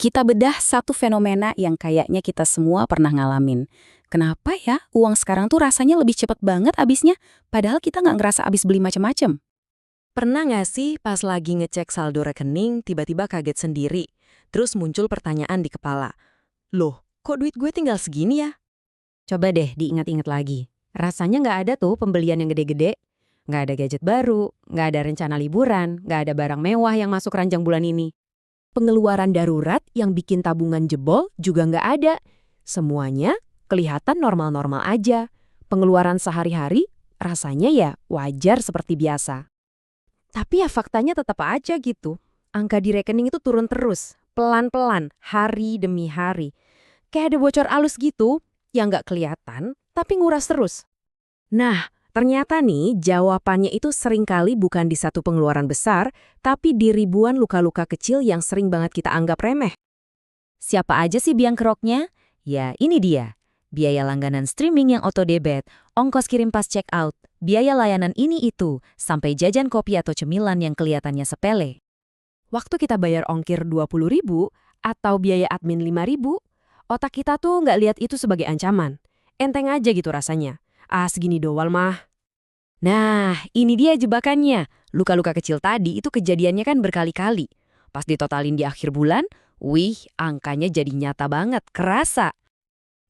Kita bedah satu fenomena yang kayaknya kita semua pernah ngalamin. Kenapa ya uang sekarang tuh rasanya lebih cepet banget habisnya, padahal kita nggak ngerasa habis beli macam-macam? Pernah nggak sih pas lagi ngecek saldo rekening, tiba-tiba kaget sendiri? Terus muncul pertanyaan di kepala. Loh, kok duit gue tinggal segini ya? Coba deh diingat-ingat lagi. Rasanya nggak ada tuh pembelian yang gede-gede. Nggak ada gadget baru, nggak ada rencana liburan, nggak ada barang mewah yang masuk ranjang bulan ini. Pengeluaran darurat yang bikin tabungan jebol juga nggak ada. Semuanya kelihatan normal-normal aja. Pengeluaran sehari-hari rasanya ya wajar seperti biasa. Tapi ya faktanya tetap aja gitu. Angka di rekening itu turun terus, pelan-pelan, hari demi hari. Kayak ada bocor alus gitu, yang nggak kelihatan, tapi nguras terus. Nah, ternyata nih jawabannya itu seringkali bukan di satu pengeluaran besar, tapi di ribuan luka-luka kecil yang sering banget kita anggap remeh. Siapa aja sih biang keroknya? Ya, ini dia. Biaya langganan streaming yang auto-debit, ongkos kirim pas check out, biaya layanan ini itu, sampai jajan kopi atau cemilan yang kelihatannya sepele. Waktu kita bayar ongkir 20.000 atau biaya admin 5.000, otak kita tuh nggak lihat itu sebagai ancaman. Enteng aja gitu rasanya. Ah, segini doang mah. Nah, ini dia jebakannya. Luka-luka kecil tadi itu kejadiannya kan berkali-kali. Pas ditotalin di akhir bulan, wih, angkanya jadi nyata banget, kerasa.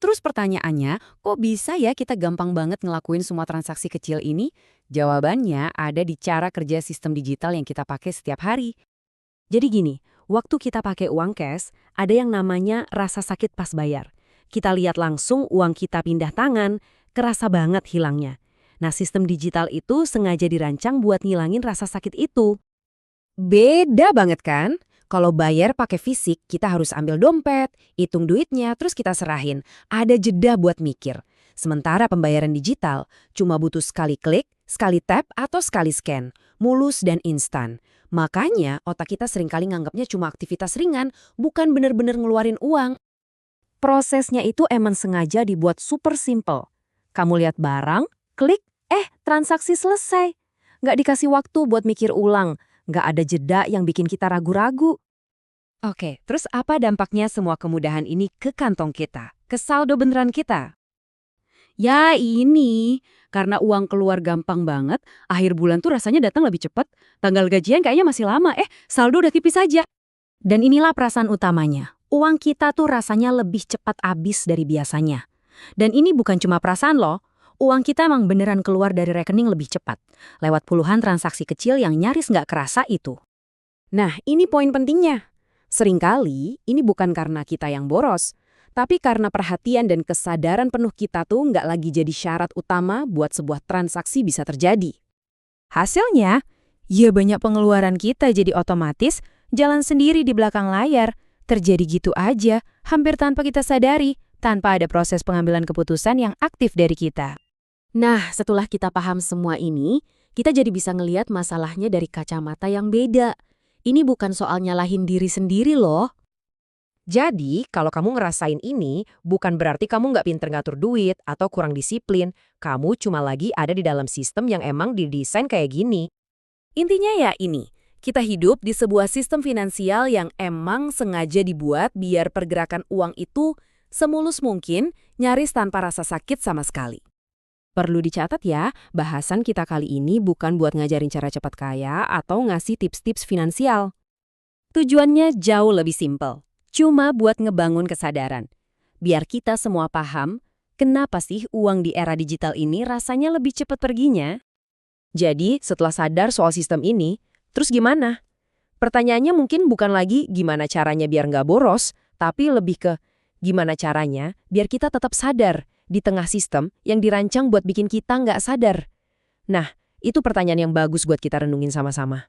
Terus pertanyaannya, kok bisa ya kita gampang banget ngelakuin semua transaksi kecil ini? Jawabannya ada di cara kerja sistem digital yang kita pakai setiap hari. Jadi gini, waktu kita pakai uang cash, ada yang namanya rasa sakit pas bayar. Kita lihat langsung uang kita pindah tangan, kerasa banget hilangnya. Nah, sistem digital itu sengaja dirancang buat ngilangin rasa sakit itu. Beda banget kan? Kalau bayar pakai fisik, kita harus ambil dompet, hitung duitnya, terus kita serahin. Ada jeda buat mikir. Sementara pembayaran digital cuma butuh sekali klik, sekali tap, atau sekali scan. Mulus dan instan. Makanya otak kita seringkali nganggapnya cuma aktivitas ringan, bukan bener-bener ngeluarin uang. Prosesnya itu emang sengaja dibuat super simple. Kamu lihat barang, klik, transaksi selesai. Nggak dikasih waktu buat mikir ulang. Nggak ada jeda yang bikin kita ragu-ragu. Oke, terus apa dampaknya semua kemudahan ini ke kantong kita? Ke saldo beneran kita? Ya ini, karena uang keluar gampang banget, akhir bulan tuh rasanya datang lebih cepat, tanggal gajian kayaknya masih lama, saldo udah tipis aja. Dan inilah perasaan utamanya, uang kita tuh rasanya lebih cepat habis dari biasanya. Dan ini bukan cuma perasaan loh, uang kita emang beneran keluar dari rekening lebih cepat, lewat puluhan transaksi kecil yang nyaris nggak kerasa itu. Nah, ini poin pentingnya. Seringkali, ini bukan karena kita yang boros, tapi karena perhatian dan kesadaran penuh kita tuh nggak lagi jadi syarat utama buat sebuah transaksi bisa terjadi. Hasilnya, ya banyak pengeluaran kita jadi otomatis jalan sendiri di belakang layar, terjadi gitu aja, hampir tanpa kita sadari, tanpa ada proses pengambilan keputusan yang aktif dari kita. Nah, setelah kita paham semua ini, kita jadi bisa ngelihat masalahnya dari kacamata yang beda. Ini bukan soal nyalahin diri sendiri loh. Jadi, kalau kamu ngerasain ini, bukan berarti kamu nggak pinter ngatur duit atau kurang disiplin. Kamu cuma lagi ada di dalam sistem yang emang didesain kayak gini. Intinya ya ini, kita hidup di sebuah sistem finansial yang emang sengaja dibuat biar pergerakan uang itu semulus mungkin, nyaris tanpa rasa sakit sama sekali. Perlu dicatat ya, bahasan kita kali ini bukan buat ngajarin cara cepat kaya atau ngasih tips-tips finansial. Tujuannya jauh lebih simpel, cuma buat ngebangun kesadaran. Biar kita semua paham, kenapa sih uang di era digital ini rasanya lebih cepat perginya? Jadi, setelah sadar soal sistem ini, terus gimana? Pertanyaannya mungkin bukan lagi gimana caranya biar nggak boros, tapi lebih ke gimana caranya biar kita tetap sadar di tengah sistem yang dirancang buat bikin kita nggak sadar. Nah, itu pertanyaan yang bagus buat kita renungin sama-sama.